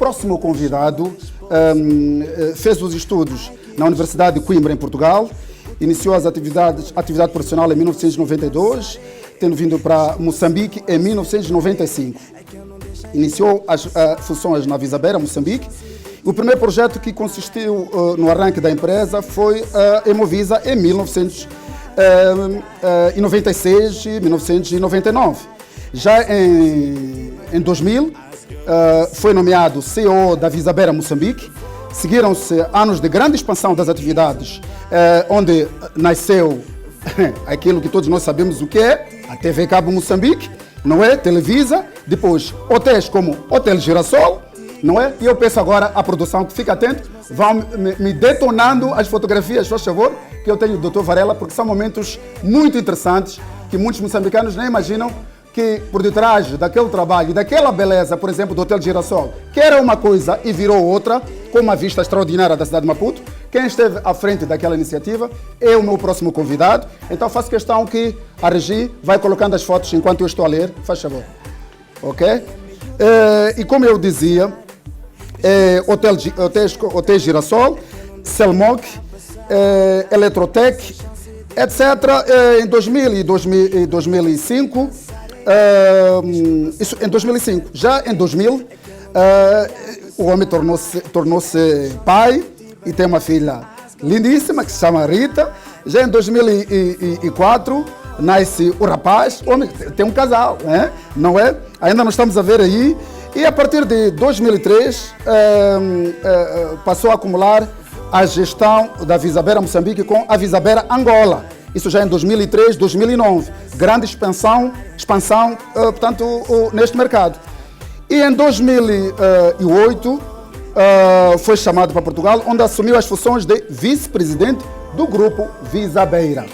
próximo convidado fez os estudos na Universidade de Coimbra, em Portugal, iniciou as atividade profissional em 1992, tendo vindo para Moçambique em 1995. Iniciou as funções na Visabeira, Moçambique. O primeiro projeto que consistiu no arranque da empresa foi a Hemovisa em 1996 e 1999. Já em 2000, foi nomeado CEO da Visabeira Moçambique. Seguiram-se anos de grande expansão das atividades, onde nasceu aquilo que todos nós sabemos o que é, a TV Cabo Moçambique, não é? Televisa, depois hotéis como Hotel Girassol, não é? E eu peço agora à produção que fique atento, vão me detonando as fotografias, faz favor, que eu tenho do Dr. Varela, porque são momentos muito interessantes que muitos moçambicanos nem imaginam que por detrás daquele trabalho, daquela beleza, por exemplo, do Hotel Girassol, que era uma coisa e virou outra, com uma vista extraordinária da cidade de Maputo, quem esteve à frente daquela iniciativa é o meu próximo convidado. Então faço questão que a Regi vai colocando as fotos enquanto eu estou a ler, faz favor. Ok? E como eu dizia, Hotel Girassol, Selmog, Eletrotec, etc. Em 2000 e 2005, isso em 2005. Já em 2000, o homem tornou-se pai e tem uma filha lindíssima que se chama Rita. Já em 2004 nasce o rapaz, o homem tem um casal, né? Não é? Ainda não estamos a ver aí. E a partir de 2003 passou a acumular a gestão da Visabeira Moçambique com a Visabeira Angola. Isso já em 2003, 2009. Grande expansão, portanto, neste mercado. E em 2008 foi chamado para Portugal, onde assumiu as funções de vice-presidente do grupo Visabeira.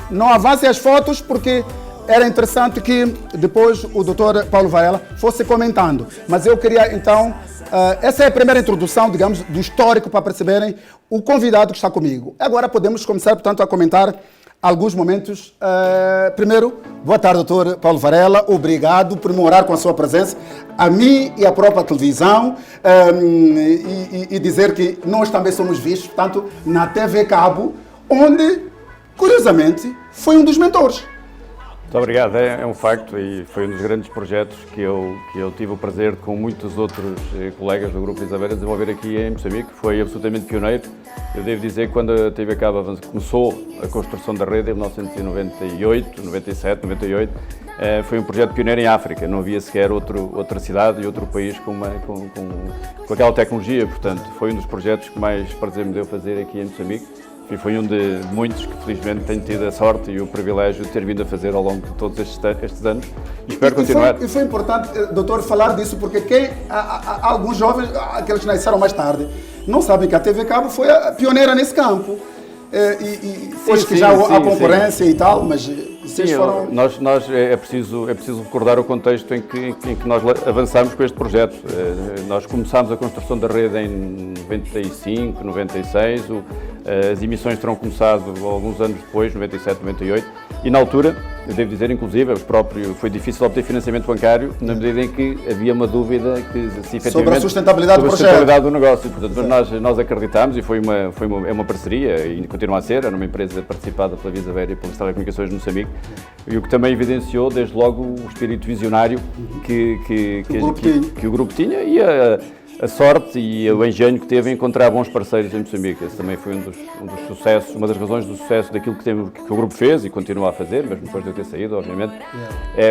Não avancem as fotos porque era interessante que depois o Dr. Paulo Varela fosse comentando. Mas eu queria então, essa é a primeira introdução, digamos, do histórico para perceberem o convidado que está comigo. Agora podemos começar, portanto, a comentar alguns momentos. Primeiro, boa tarde, Dr. Paulo Varela. Obrigado por me honrar com a sua presença, a mim e a própria televisão, e dizer que nós também somos vistos, portanto, na TV Cabo, onde, curiosamente, foi um dos mentores. Muito obrigado, é um facto e foi um dos grandes projetos que eu tive o prazer com muitos outros colegas do Grupo Visabeira desenvolver aqui em Moçambique. Foi absolutamente pioneiro. Eu devo dizer que quando a TV Cabo começou a construção da rede em 1998, 97, 98, foi um projeto pioneiro em África. Não havia sequer outra cidade e outro país com aquela tecnologia. Portanto, foi um dos projetos que mais prazer me deu fazer aqui em Moçambique. E foi um de muitos que felizmente tenho tido a sorte e o privilégio de ter vindo a fazer ao longo de todos estes anos e espero continuar. E foi importante, doutor, falar disso porque alguns jovens, aqueles que nasceram mais tarde, não sabem que a TV Cabo foi a pioneira nesse campo. Hoje que já há concorrência e tal, mas vocês foram... É preciso recordar o contexto em que nós avançámos com este projeto. Nós começámos a construção da rede em 95, 96, as emissões terão começado alguns anos depois, 97, 98, e na altura, eu devo dizer, inclusive, foi difícil obter financiamento bancário, na medida em que havia uma dúvida se efetivamente... Sobre a sustentabilidade do projeto. Sobre a sustentabilidade do negócio. Portanto, nós acreditámos e é uma parceria, e continua a ser, era uma empresa participada pela Visabeira e pelas Telecomunicações de Moçambique, e o que também evidenciou, desde logo, o espírito visionário que o grupo tinha e a sorte e o engenho que teve em encontrar bons parceiros em Moçambique. Esse também foi um dos sucessos, uma das razões do sucesso daquilo que o grupo fez e continua a fazer, mesmo depois de eu ter saído, obviamente.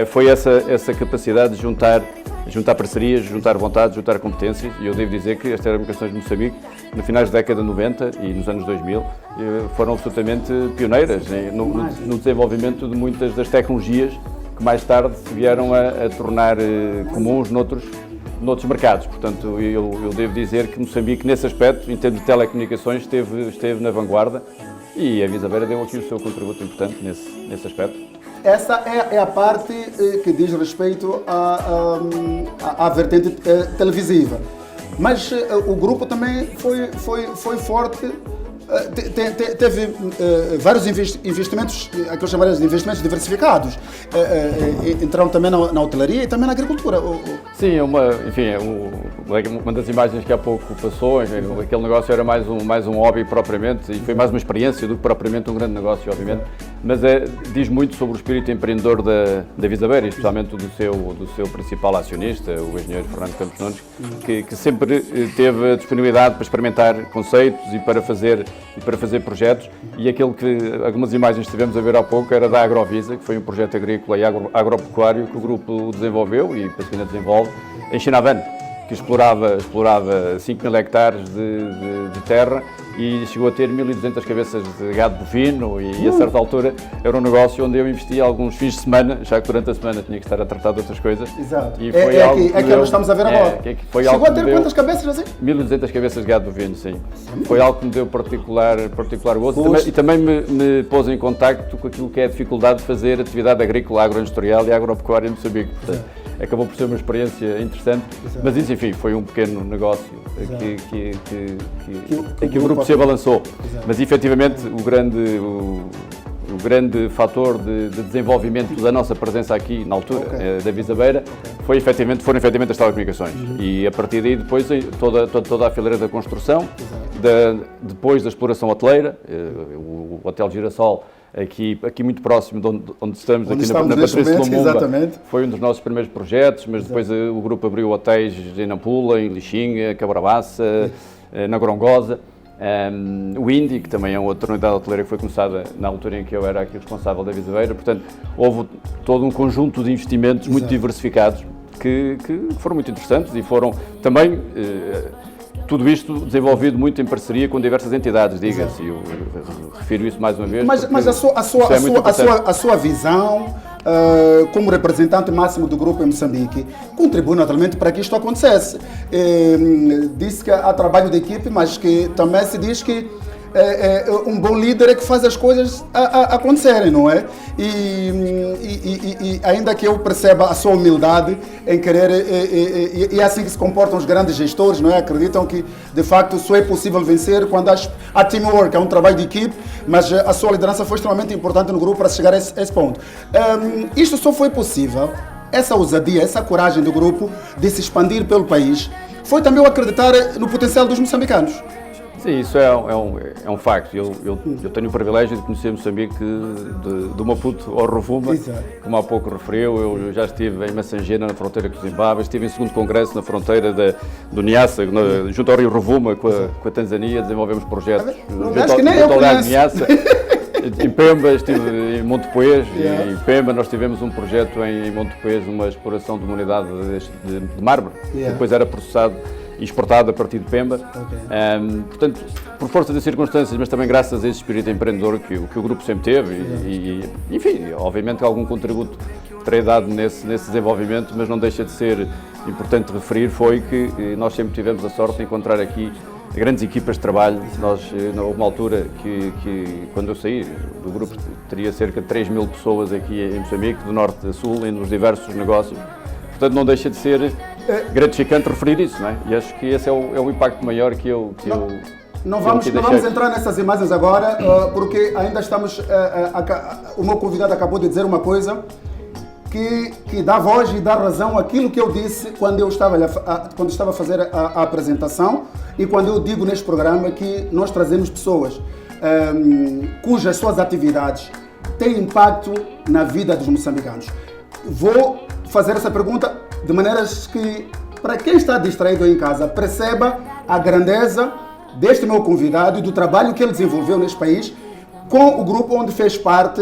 Foi essa capacidade de juntar parcerias, juntar vontades, juntar competências, e eu devo dizer que as Telecomunicações de Moçambique, no finais da década de 90 e nos anos 2000, foram absolutamente pioneiras no desenvolvimento de muitas das tecnologias que mais tarde vieram a tornar comuns noutros mercados. Portanto, eu devo dizer que Moçambique, nesse aspecto, em termos de telecomunicações, esteve na vanguarda e a Visabeira deu aqui o seu contributo importante nesse aspecto. Essa é a parte que diz respeito à vertente televisiva. Mas o grupo também foi forte, teve vários investimentos, aqueles chamados de investimentos diversificados. Entraram também na hotelaria e também na agricultura. Sim, enfim, uma das imagens que há pouco passou, aquele negócio era mais um hobby propriamente, e foi mais uma experiência do que propriamente um grande negócio, obviamente, mas diz muito sobre o espírito empreendedor da Visabeira, especialmente do seu principal acionista, o engenheiro Fernando Campos Nunes, que sempre teve a disponibilidade para experimentar conceitos e para fazer projetos, e aquele que algumas imagens que estivemos a ver há pouco era da Agrovisa, que foi um projeto agrícola e agropecuário que o grupo desenvolveu e ainda desenvolve em Chinavane, que explorava 5.000 hectares de terra e chegou a ter 1.200 cabeças de gado bovino e a certa altura era um negócio onde eu investia alguns fins de semana, já que durante a semana tinha que estar a tratar de outras coisas. Exato. E foi algo que nós estamos a ver agora. Chegou a ter quantas cabeças assim? 1.200 cabeças de gado bovino, sim. Foi algo que me deu particular gosto e também me pôs em contacto com aquilo que é a dificuldade de fazer atividade agrícola, agroindustrial e agropecuária em Moçambique. Portanto, acabou por ser uma experiência interessante, mas isso, enfim, foi um pequeno negócio que o grupo se abalançou. Mas, efetivamente, o grande fator de desenvolvimento da nossa presença aqui, na altura, da Visabeira, foram efetivamente as telecomunicações. E, a partir daí, depois, toda a fileira da construção, depois da exploração hoteleira, o Hotel Girassol, aqui muito próximo de onde estamos, aqui na Patrícia de Lumumba, foi um dos nossos primeiros projetos, mas depois o grupo abriu hotéis em Nampula, em Lixinga, Cabrabaça, na Gorongosa, o Indy, que também é outra unidade hoteleira que foi começada na altura em que eu era aqui responsável da Visabeira. Portanto, houve todo um conjunto de investimentos muito diversificados que foram muito interessantes e foram também... tudo isto desenvolvido muito em parceria com diversas entidades, diga-se, eu refiro isso mais uma vez. Mas a sua visão, como representante máximo do grupo em Moçambique, contribui naturalmente para que isto acontecesse. Disse que há trabalho de equipe, mas que também se diz que um bom líder é que faz as coisas acontecerem, não é? E ainda que eu perceba a sua humildade em querer, e é assim que se comportam os grandes gestores, não é? Acreditam que, de facto, só é possível vencer quando há teamwork, é um trabalho de equipe, mas a sua liderança foi extremamente importante no grupo para chegar a esse ponto. Isto só foi possível, essa ousadia, essa coragem do grupo de se expandir pelo país, foi também o acreditar no potencial dos moçambicanos. Sim, isso é um facto. Eu tenho o privilégio de conhecer Moçambique do Maputo ao Rovuma, como há pouco referiu. Eu já estive em Massangena, na fronteira com o Zimbábue, estive em segundo congresso na fronteira do Niassa, junto ao rio Rovuma, com a Tanzânia, desenvolvemos projetos junto ao lago Niassa. Em Pemba, estive em Monte Poês, e em Pemba nós tivemos um projeto em Monte Poês, uma exploração de uma unidade de mármore, que depois era processado e exportado a partir de Pemba. Portanto, por força das circunstâncias, mas também graças a esse espírito empreendedor que o grupo sempre teve, enfim, obviamente algum contributo terei dado nesse desenvolvimento, mas não deixa de ser importante referir, foi que nós sempre tivemos a sorte de encontrar aqui grandes equipas de trabalho. Houve uma altura que quando eu saí do grupo, teria cerca de 3.000 pessoas aqui em Moçambique, do norte a sul, nos diversos negócios. Portanto, não deixa de ser gratificante referir isso, não é? E acho que esse é o impacto maior que eu Não vamos entrar nessas imagens agora, porque ainda estamos... o meu convidado acabou de dizer uma coisa que dá voz e dá razão àquilo que eu disse quando estava a fazer a apresentação e quando eu digo neste programa que nós trazemos pessoas cujas suas atividades têm impacto na vida dos moçambicanos. Vou fazer essa pergunta de maneiras que, para quem está distraído em casa, perceba a grandeza deste meu convidado e do trabalho que ele desenvolveu neste país com o grupo onde fez parte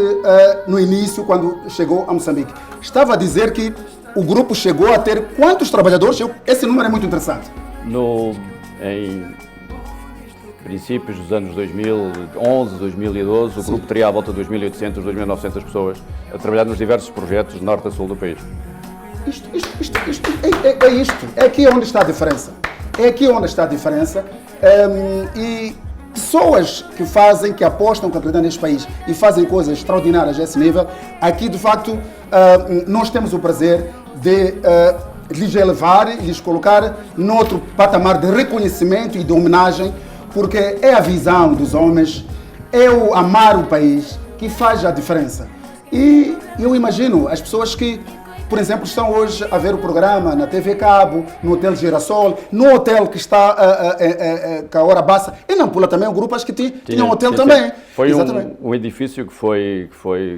no início, quando chegou a Moçambique. Estava a dizer que o grupo chegou a ter quantos trabalhadores? Esse número é muito interessante. Em princípios dos anos 2011, 2012, o grupo teria à volta de 2.800, 2.900 pessoas a trabalhar nos diversos projetos de norte a sul do país. É aqui onde está a diferença. E pessoas que apostam, que acreditam neste país e fazem coisas extraordinárias a esse nível, aqui de facto nós temos o prazer de lhes elevar e lhes colocar noutro patamar de reconhecimento e de homenagem, porque é a visão dos homens, é o amar o país que faz a diferença. E eu imagino as pessoas que por exemplo, estão hoje a ver o programa na TV Cabo, no Hotel Girassol, no hotel que está com a Hora Bassa, e na Nampula também o grupo acho que tinha um hotel também. Foi um edifício que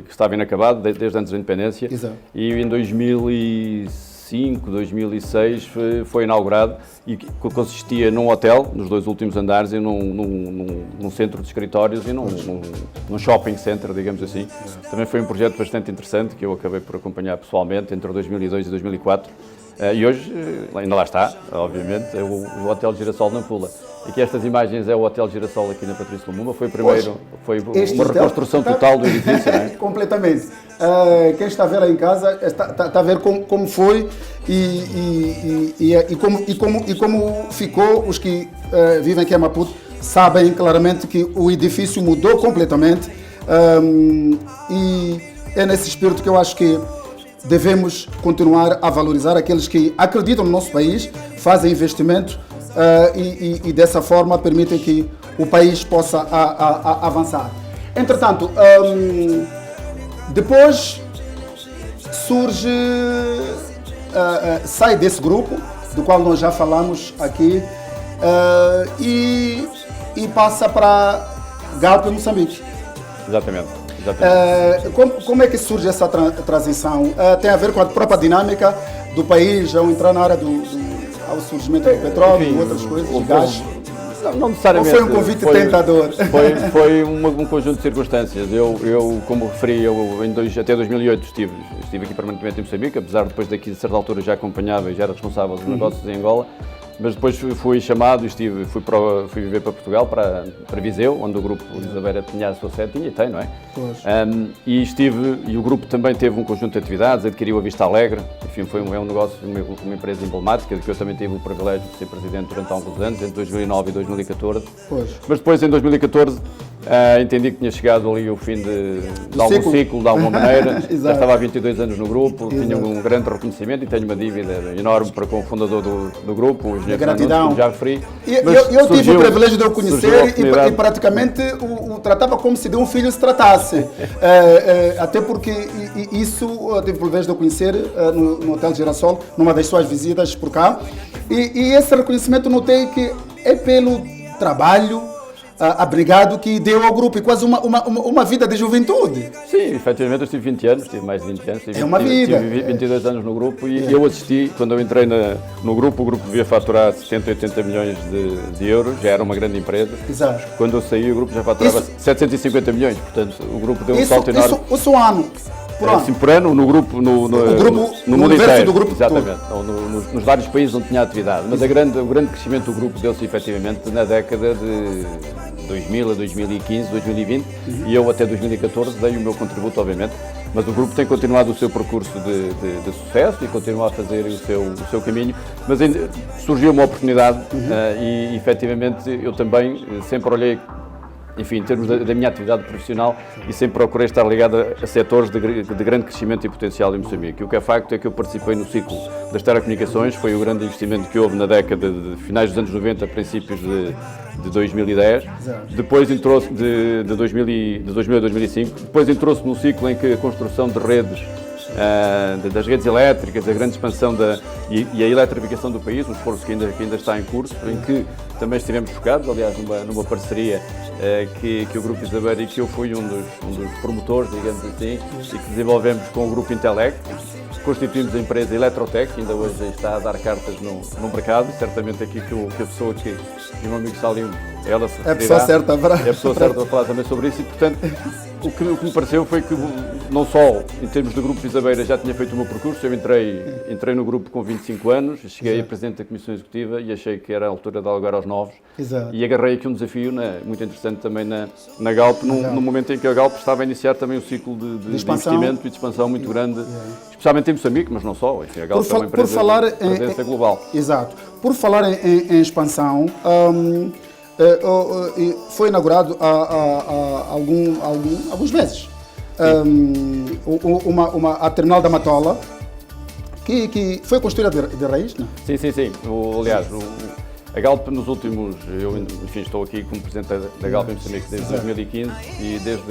estava inacabado desde antes da independência. Exato. E em 2005, 2006 foi inaugurado e consistia num hotel, nos 2 últimos andares, e num centro de escritórios e num shopping center, digamos assim. Também foi um projeto bastante interessante que eu acabei por acompanhar pessoalmente entre 2002 e 2004. E hoje, ainda lá está, obviamente, é o Hotel Girassol Nampula. Aqui estas imagens é o Hotel Girassol aqui na Patrícia Lumumba, foi uma reconstrução total do edifício, não é? Completamente. Quem está a ver aí em casa está a ver como foi e como ficou. Os que vivem aqui em Maputo sabem claramente que o edifício mudou completamente, e é nesse espírito que eu acho que devemos continuar a valorizar aqueles que acreditam no nosso país, fazem investimento e dessa forma permitem que o país possa avançar. Entretanto, depois surge, sai desse grupo, do qual nós já falamos aqui, e passa para Galp e Moçambique. Exatamente. Como é que surge essa transição? Tem a ver com a própria dinâmica do país, ao entrar na área ao surgimento do petróleo e outras coisas, de gás? Não necessariamente. Ou foi um convite tentador? Foi um conjunto de circunstâncias. Eu como referi, até 2008 estive aqui permanentemente em Moçambique, apesar de depois daqui, a certa altura, já acompanhava e já era responsável dos negócios em Angola. Mas depois fui chamado e fui viver para Portugal, para Viseu, onde o grupo Isabera tinha a sua sede, tinha e tem, não é? E o grupo também teve um conjunto de atividades, adquiriu a Vista Alegre, enfim, é um negócio, uma empresa emblemática, de que eu também tive o privilégio de ser presidente durante alguns anos, entre 2009 e 2014. Mas depois, em 2014, entendi que tinha chegado ali o fim de algum ciclo, de alguma maneira. Já estava há 22 anos no grupo, tinha um grande reconhecimento e tenho uma dívida enorme para com o fundador do grupo, o engenheiro gratidão. Como já referi. Eu tive o privilégio de o conhecer e praticamente o tratava como se de um filho se tratasse. Até porque isso eu tive o privilégio de o conhecer no Hotel Girassol, numa das suas visitas por cá. E esse reconhecimento notei que é pelo trabalho abrigado que deu ao grupo, e quase uma vida de juventude. Sim, efetivamente eu tive 20 anos, tive mais de 20 anos. É uma vida. Tive 22 anos no grupo e eu assisti, quando eu entrei no grupo, o grupo devia faturar 70, 80 milhões de euros, já era uma grande empresa. Exato. Quando eu saí, o grupo já faturava 750 milhões, portanto o grupo deu um salto enorme. Isso ano? Por ano, no grupo, no mundo inteiro. Do grupo. Exatamente, nos vários países onde tinha atividade. Mas o grande crescimento do grupo deu-se efetivamente na década de 2000 a 2015, 2020, e eu até 2014 dei o meu contributo, obviamente, mas o grupo tem continuado o seu percurso de sucesso e continua a fazer o seu caminho, mas ainda surgiu uma oportunidade e efetivamente eu também sempre olhei, enfim, em termos da minha atividade profissional, e sempre procurei estar ligado a setores de grande crescimento e potencial em Moçambique. E o que é facto é que eu participei no ciclo das telecomunicações, foi o grande investimento que houve na década de finais dos anos 90, princípios de 2010. Depois entrou-se de 2000 a 2005, depois entrou-se num ciclo em que a construção de redes, das redes elétricas, a grande expansão e a eletrificação do país, um esforço que ainda está em curso, em que também estivemos focados, aliás, numa parceria que o Grupo Isabera, e que eu fui um dos promotores, digamos assim, e que desenvolvemos com o Grupo Intelec. Constituímos a empresa Eletrotec, que ainda hoje está a dar cartas no mercado, e certamente aqui que a pessoa que o meu amigo Salim, ela se referirá, é a pessoa certa para falar também sobre isso, e portanto o que me pareceu foi que não só em termos do Grupo Isabera já tinha feito o meu percurso, eu entrei no grupo com 25 anos, cheguei a Presidente da Comissão Executiva e achei que era a altura de dar lugar aos novos. Exato. E agarrei aqui um desafio muito interessante também na Galp, no momento em que a Galp estava a iniciar também um ciclo de investimento e de expansão muito grande, especialmente em Moçambique, mas não só. Enfim, a Galp é uma empresa de presença global. Exato. Por falar em expansão, foi inaugurado há alguns meses a terminal da Matola, que foi construída de raiz, não? Sim. Aliás, A Galp nos últimos, eu enfim, estou aqui como presidente da Galp em Moçambique desde 2015 e entre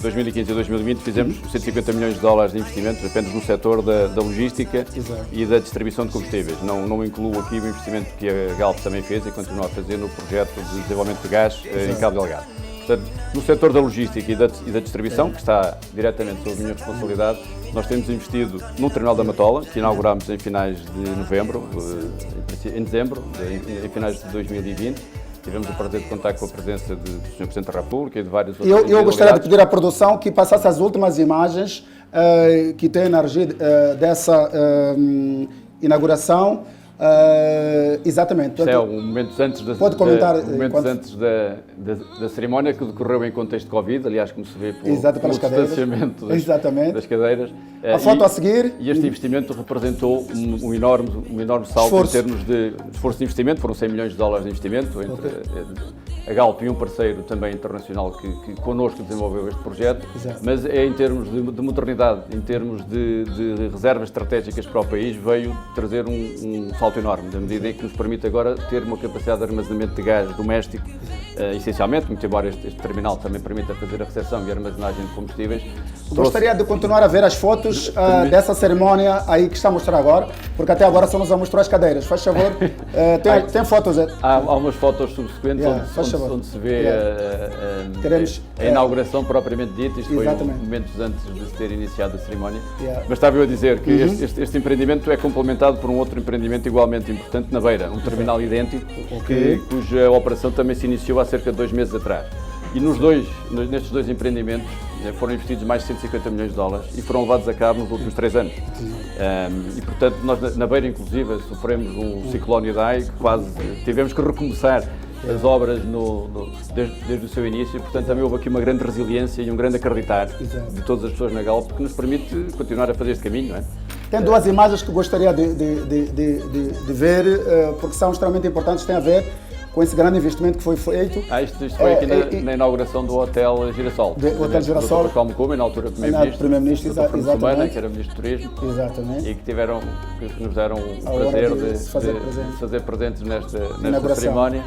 2015 e 2020 fizemos 150 milhões de dólares de investimentos apenas no setor da logística e da distribuição de combustíveis. Não incluo aqui o investimento que a Galp também fez e continua a fazer no projeto de desenvolvimento de gás em Cabo Delgado. Portanto, no setor da logística e da distribuição, que está diretamente sob a minha responsabilidade, nós temos investido no terminal da Matola, que inaugurámos em finais de novembro, em dezembro, em finais de 2020. Tivemos o prazer de contar com a presença do Sr. Presidente da República e de vários outros. Eu gostaria de pedir à produção que passasse as últimas imagens que têm energia dessa inauguração. Exatamente. Isto é um momentos antes da cerimónia que decorreu em contexto de Covid, aliás, como se vê pelo distanciamento das cadeiras. A foto a seguir. E este investimento representou um enorme salto em termos de esforço de investimento, foram 100 milhões de dólares de investimento entre a Galp e um parceiro também internacional que connosco desenvolveu este projeto, mas é em termos de modernidade, em termos de reservas estratégicas para o país, veio trazer um salto enorme, na medida em que nos permite agora ter uma capacidade de armazenamento de gás doméstico, essencialmente, muito embora este terminal também permita fazer a recepção e armazenagem de combustíveis. Gostaria de continuar a ver as fotos dessa cerimónia aí que está a mostrar agora, porque até agora só nos mostrou as cadeiras. Faz favor, tem fotos? Há umas fotos subsequentes onde se vê a inauguração propriamente dita. Isto foi momentos antes de se ter iniciado a cerimónia. Mas estava eu a dizer que este empreendimento é complementado por um outro empreendimento igualmente importante na Beira, um terminal idêntico, cuja operação também se iniciou há cerca de 2 meses atrás. E nestes dois empreendimentos foram investidos mais de 150 milhões de dólares e foram levados a cabo nos últimos 3 anos. E, portanto, nós na Beira, inclusive, sofremos um ciclone Idai, que quase tivemos que recomeçar as obras desde o seu início. Portanto, também houve aqui uma grande resiliência e um grande acreditar de todas as pessoas na Galp, que nos permite continuar a fazer este caminho, não é? Tem 2 imagens que gostaria de ver, porque são extremamente importantes, têm a ver com esse grande investimento que foi feito. Isto foi aqui na inauguração do Hotel Girassol. O Hotel Girassol. Dr. Calmo Cume, na altura Primeiro-Ministro, exatamente. que era Ministro do Turismo. Exatamente. E que nos deram o prazer de fazer presentes nesta cerimónia.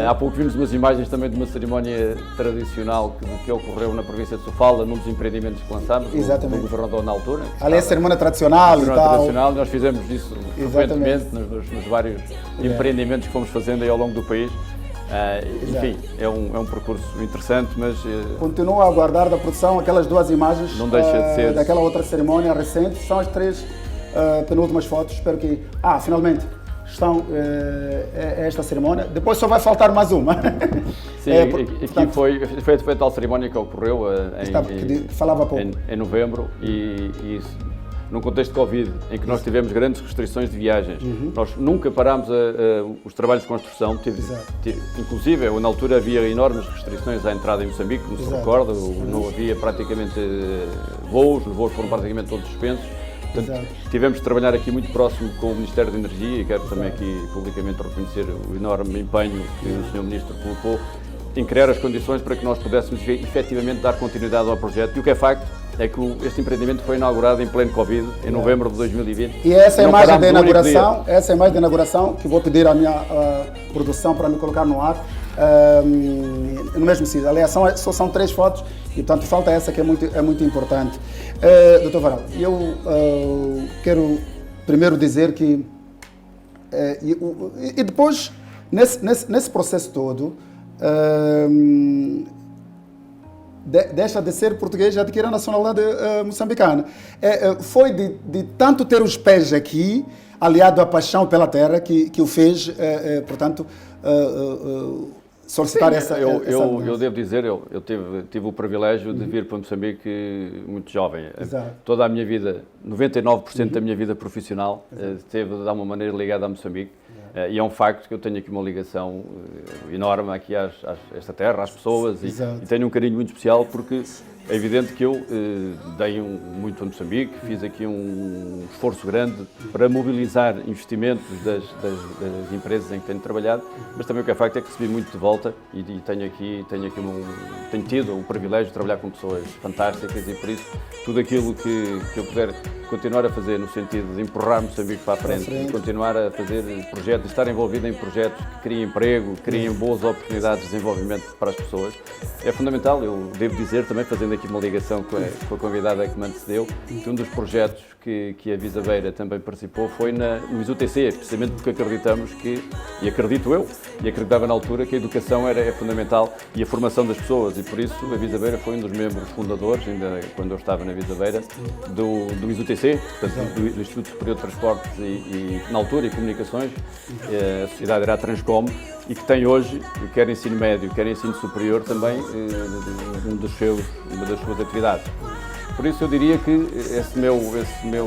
Há pouco vimos umas imagens também de uma cerimónia tradicional que ocorreu na província de Sofala, num dos empreendimentos que lançámos, do governador na altura. Ali é a cerimónia tradicional e tal. Nós fizemos isso frequentemente nos vários empreendimentos que fomos fazendo aí ao longo do país. Enfim, é um percurso interessante, mas... Continuo a aguardar da produção aquelas 2 imagens não deixa de ser daquela outra cerimónia recente. São as 3 penúltimas fotos. Espero que... finalmente estão esta cerimónia. Depois só vai faltar mais uma. Sim, aqui foi a tal cerimónia que ocorreu em novembro e num contexto de Covid, em que nós tivemos grandes restrições de viagens. Nós nunca parámos os trabalhos de construção, inclusive na altura havia enormes restrições à entrada em Moçambique, como se recorda, não havia praticamente voos, os voos foram praticamente todos suspensos. Portanto, tivemos de trabalhar aqui muito próximo com o Ministério da Energia e quero também aqui publicamente reconhecer o enorme empenho que o Sr. Ministro colocou em criar as condições para que nós pudéssemos efetivamente dar continuidade ao projeto. E o que é facto é que este empreendimento foi inaugurado em pleno Covid, em novembro de 2020. E essa é a imagem da inauguração, que vou pedir à minha produção para me colocar no ar, no mesmo sítio. Aliás, são 3 fotos e, portanto, falta essa que é muito importante. Dr. Varal, eu quero primeiro dizer que... E depois, nesse processo todo, deixa de ser português e adquire a nacionalidade moçambicana. Foi de tanto ter os pés aqui, aliado à paixão pela terra, que o fez, portanto, solicitar essa eu devo dizer, eu tive o privilégio de vir para Moçambique muito jovem. Toda a minha vida, 99% da minha vida profissional, esteve de alguma maneira ligada a Moçambique. E é um facto que eu tenho aqui uma ligação enorme aqui a esta terra, às pessoas, e tenho um carinho muito especial porque É evidente que eu dei muito a Moçambique, fiz aqui um esforço grande para mobilizar investimentos das empresas em que tenho trabalhado, mas também o que é facto é que recebi muito de volta e tenho tido o privilégio de trabalhar com pessoas fantásticas e por isso tudo aquilo que eu puder continuar a fazer no sentido de empurrar Moçambique para a frente, de continuar a fazer projetos, de estar envolvido em projetos que criem emprego, criem boas oportunidades de desenvolvimento para as pessoas, é fundamental. Eu devo dizer, também fazendo aqui uma ligação com a convidada que me antecedeu, que um dos projetos que a Visabeira também participou foi no ISUTC, precisamente porque acreditamos e acredito eu, e acreditava na altura, que a educação é fundamental e a formação das pessoas, e por isso a Visabeira foi um dos membros fundadores, ainda quando eu estava na Visabeira, do ISUTC, portanto, do Instituto Superior de Transportes e na altura, e Comunicações, a sociedade era a Transcom, e que tem hoje, quer ensino médio, quer ensino superior, também uma das suas atividades. Por isso eu diria que esse meu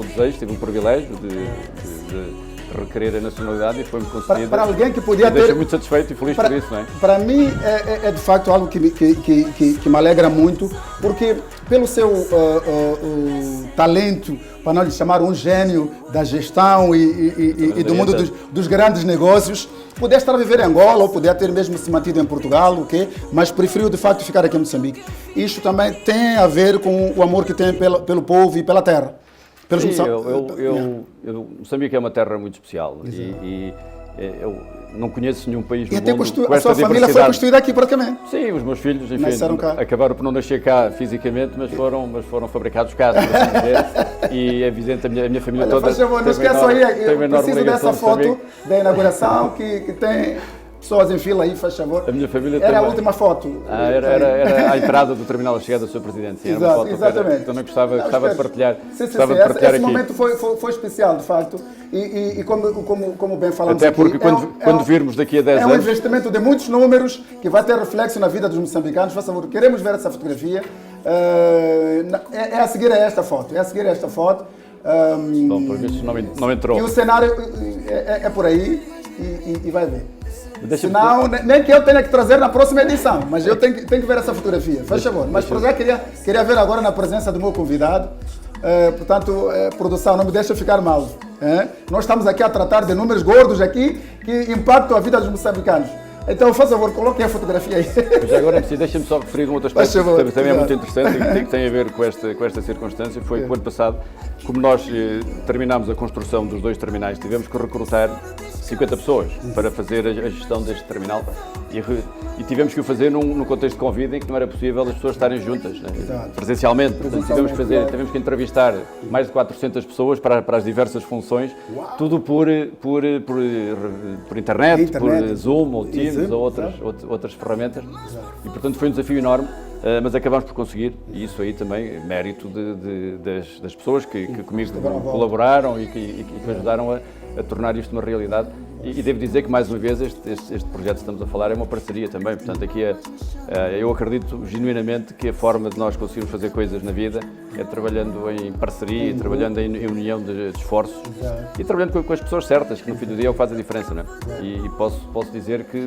desejo, tive o privilégio de requerer a nacionalidade e foi-me concedido. Para alguém que podia ter... Deixa muito satisfeito e feliz por isso, não é? Para mim é de facto algo que me alegra muito, porque pelo seu talento, para não lhe chamar um gênio da gestão e do mundo dos grandes negócios, podia estar a viver em Angola ou podia ter mesmo se mantido em Portugal, okay? Mas preferiu de facto ficar aqui em Moçambique. Isto também tem a ver com o amor que tem pelo povo e pela terra. Moçambique é uma terra muito especial e eu não conheço nenhum país no mundo com esta diversidade. A sua família foi construída aqui praticamente. Sim, os meus filhos, enfim, acabaram por não nascer cá fisicamente, mas foram fabricados cá, por assim dizer. E é evidente, a minha família toda... Não esqueçam aí, eu preciso dessa foto da inauguração que tem... Pessoas em fila aí, faz favor. A minha família era também. A última foto. Era a entrada do terminal a chegada do Sr. Presidente. Sim, exato, era uma foto exatamente. Que também gostava de partilhar. Esse momento foi especial, de facto. E como bem falamos até porque aqui, quando virmos daqui a 10 anos... É um investimento de muitos números que vai ter reflexo na vida dos moçambicanos. Faz favor, queremos ver essa fotografia. É a seguir a esta foto. Bom, por isso não entrou. E o cenário é por aí e vai ver. Senão, nem que eu tenha que trazer na próxima edição, mas eu tenho que ver essa fotografia, faz favor. Mas por já queria ver agora na presença do meu convidado, portanto, produção, não me deixa ficar mal. Nós estamos aqui a tratar de números gordos aqui que impactam a vida dos moçambicanos. Então, faz favor, coloquem a fotografia aí. Mas agora, deixa-me só referir um outro aspecto que também é muito interessante e que tem a ver com esta circunstância. Foi que o ano passado, como nós terminámos a construção dos 2 terminais, tivemos que recrutar 50 pessoas para fazer a gestão deste terminal e tivemos que o fazer num contexto de Covid em que não era possível as pessoas estarem juntas, né? Presencialmente. Portanto, tivemos que entrevistar mais de 400 pessoas para as diversas funções, tudo por internet, por Zoom ou Teams ou outras ferramentas. E portanto foi um desafio enorme. Mas acabamos por conseguir, e isso aí também mérito das pessoas que comigo colaboraram e que ajudaram a tornar isto uma realidade. E devo dizer que, mais uma vez, este projeto que estamos a falar é uma parceria também. Portanto, aqui eu acredito genuinamente que a forma de nós conseguirmos fazer coisas na vida é trabalhando em parceria, trabalhando em união de esforços e trabalhando com as pessoas certas, que no fim do dia é o que faz a diferença, não é? E posso dizer que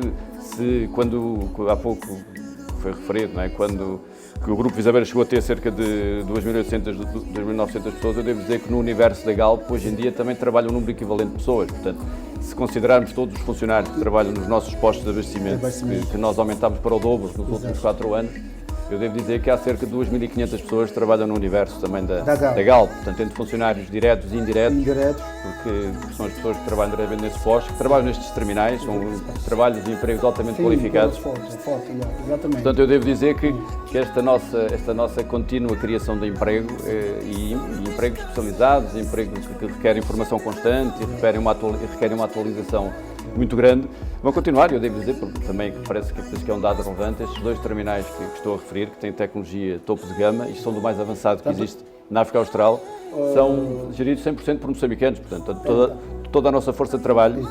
quando há pouco foi referido, não é? Quando o Grupo Visabeira chegou a ter cerca de 2.800, 2.900 pessoas, eu devo dizer que no universo da Galp, hoje em dia, também trabalha um número equivalente de pessoas. Portanto, se considerarmos todos os funcionários que trabalham nos nossos postos de abastecimento, que nós aumentámos para o dobro nos últimos 4 anos, eu devo dizer que há cerca de 2.500 pessoas que trabalham no universo também da Galp. Portanto, entre funcionários diretos e indiretos, porque são as pessoas que trabalham diretamente nesses postos, que trabalham nestes terminais, são trabalhos e empregos altamente qualificados. Exatamente. Portanto, eu devo dizer que esta nossa contínua criação de emprego e empregos especializados, empregos que requerem formação constante e requerem uma atualização muito grande, vão continuar. Eu devo dizer, porque também parece que é um dado relevante, estes 2 terminais que estou a referir, que têm tecnologia topo de gama e são do mais avançado que existe na África Austral, são geridos 100% por moçambicanos. Portanto, toda a nossa força de trabalho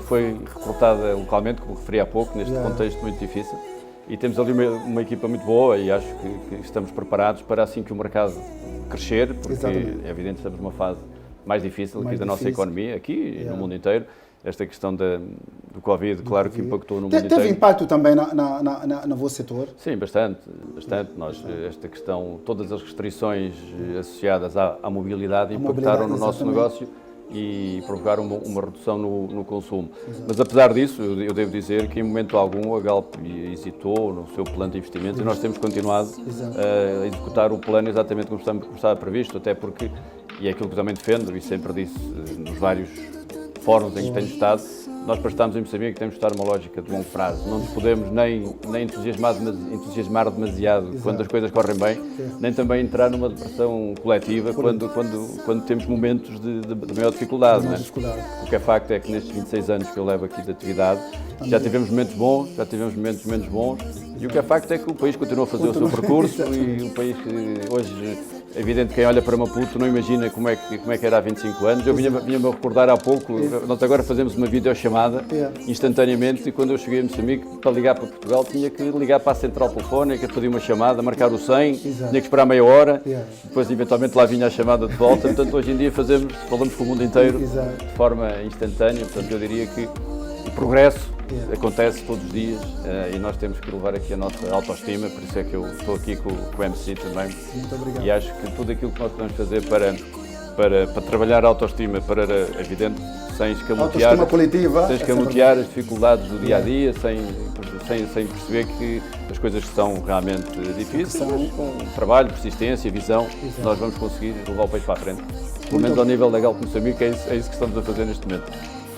foi recrutada localmente, como referi há pouco, neste contexto muito difícil. E temos ali uma equipa muito boa e acho que estamos preparados para, assim que o mercado crescer, porque é evidente que estamos numa fase mais difícil aqui da nossa economia, aqui e no mundo inteiro. Esta questão do Covid, claro que impactou no mundo Teve inteiro. impacto também no vosso setor? Sim, bastante. Nós, esta questão, todas as restrições associadas à mobilidade impactaram no nosso negócio e provocaram uma redução no consumo. Exato. Mas apesar disso, eu devo dizer que em momento algum a Galp hesitou no seu plano de investimento e nós temos continuado a executar o plano exatamente como estava previsto, até porque, e é aquilo que também defendo e sempre disse nos vários fóruns em que tenho estado, nós para estarmos em Moçambique temos de estar numa lógica de longo prazo. Não nos podemos nem entusiasmar demasiado quando as coisas correm bem, nem também entrar numa depressão coletiva quando temos momentos de maior dificuldade. Né? O que é facto é que nestes 26 anos que eu levo aqui de atividade, já tivemos momentos bons, já tivemos momentos menos bons, e o que é facto é que o país continua a fazer o seu percurso e o país que hoje... É evidente que quem olha para Maputo não imagina como é que era há 25 anos. Eu vinha-me a recordar há pouco, nós agora fazemos uma videochamada instantaneamente e quando eu cheguei a Moçambique para ligar para Portugal tinha que ligar para a central telefónica, pedir uma chamada, marcar o 100, tinha que esperar meia hora, depois eventualmente lá vinha a chamada de volta. Portanto, hoje em dia falamos com o mundo inteiro de forma instantânea. Portanto, eu diria que o progresso acontece todos os dias e nós temos que levar aqui a nossa autoestima, por isso é que eu estou aqui com o MC também. Muito obrigado. E acho que tudo aquilo que nós podemos fazer para trabalhar a autoestima, evidente, sem escamotear as dificuldades do dia-a-dia, sem perceber que as coisas são realmente difíceis, mas com trabalho, persistência, visão, nós vamos conseguir levar o país para a frente. Pelo menos ao nível da Galp Moçambique, é isso que estamos a fazer neste momento.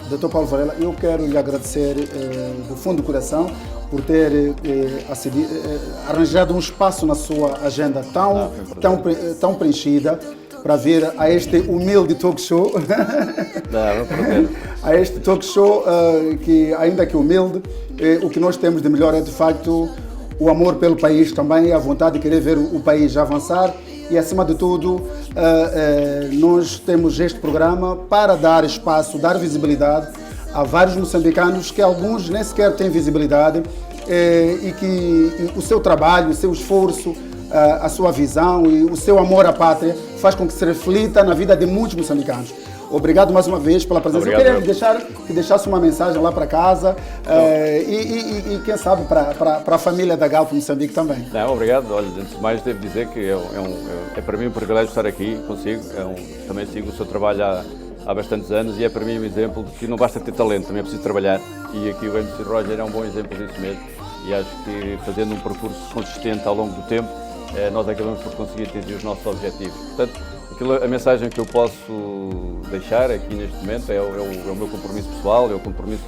Dr. Paulo Varela, eu quero lhe agradecer do fundo do coração por ter arranjado um espaço na sua agenda tão preenchida para vir a este humilde talk show. A este talk show que, ainda que humilde, o que nós temos de melhor é de facto o amor pelo país também, a vontade de querer ver o país avançar. E, acima de tudo, nós temos este programa para dar espaço, dar visibilidade a vários moçambicanos que alguns nem sequer têm visibilidade e que o seu trabalho, o seu esforço, a sua visão e o seu amor à pátria faz com que se reflita na vida de muitos moçambicanos. Obrigado mais uma vez pela presença. Obrigado, eu queria que deixasse uma mensagem lá para casa e quem sabe para a família da Galp Moçambique também. Não, obrigado. Olha, antes de mais devo dizer que é para mim um privilégio estar aqui consigo. Também sigo o seu trabalho há bastantes anos e é para mim um exemplo de que não basta ter talento, também é preciso trabalhar. E aqui o MC Roger é um bom exemplo disso mesmo. E acho que fazendo um percurso consistente ao longo do tempo, nós acabamos por conseguir atingir os nossos objetivos. Portanto, a mensagem que eu posso deixar aqui neste momento é o meu compromisso pessoal, é o compromisso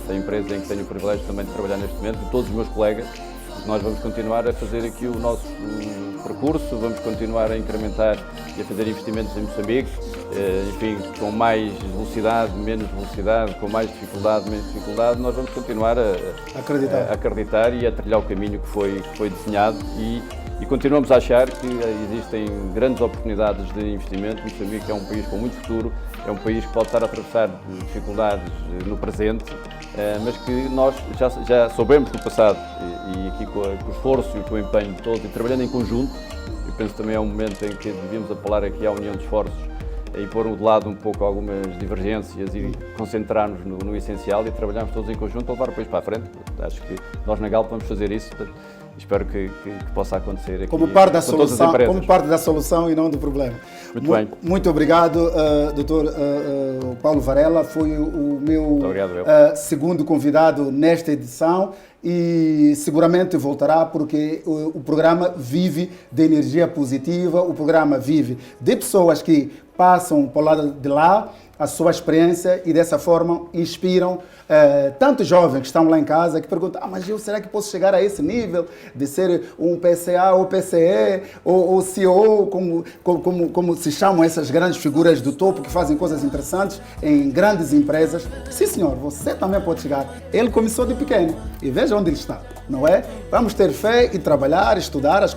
da empresa em que tenho o privilégio também de trabalhar neste momento, de todos os meus colegas. Nós vamos continuar a fazer aqui o nosso percurso, vamos continuar a incrementar e a fazer investimentos em Moçambique, enfim, com mais velocidade, menos velocidade, com mais dificuldade, menos dificuldade, nós vamos continuar a acreditar e a trilhar o caminho que foi desenhado e continuamos a achar que existem grandes oportunidades de investimento. Moçambique é um país com muito futuro, é um país que pode estar a atravessar dificuldades no presente, mas que nós já soubemos no passado e aqui com o esforço e com o empenho de todos e trabalhando em conjunto, eu penso que também é um momento em que devíamos apelar aqui à união de esforços e pôr de lado um pouco algumas divergências e concentrar-nos no essencial e trabalharmos todos em conjunto para levar o país para a frente. Acho que nós na Galp vamos fazer isso. Espero que possa acontecer aqui como parte da com todas as empresas. Como parte da solução e não do problema. Muito bem. Muito obrigado, Dr. Paulo Varela. Foi o meu segundo convidado nesta edição e seguramente voltará porque o programa vive de energia positiva, o programa vive de pessoas que passam por lado de lá a sua experiência e dessa forma inspiram tantos jovens que estão lá em casa que perguntam, mas será que posso chegar a esse nível de ser um PCA ou PCE ou CEO, como se chamam essas grandes figuras do topo que fazem coisas interessantes em grandes empresas? Sim, senhor, você também pode chegar. Ele começou de pequeno e veja onde ele está, não é? Vamos ter fé e trabalhar, estudar as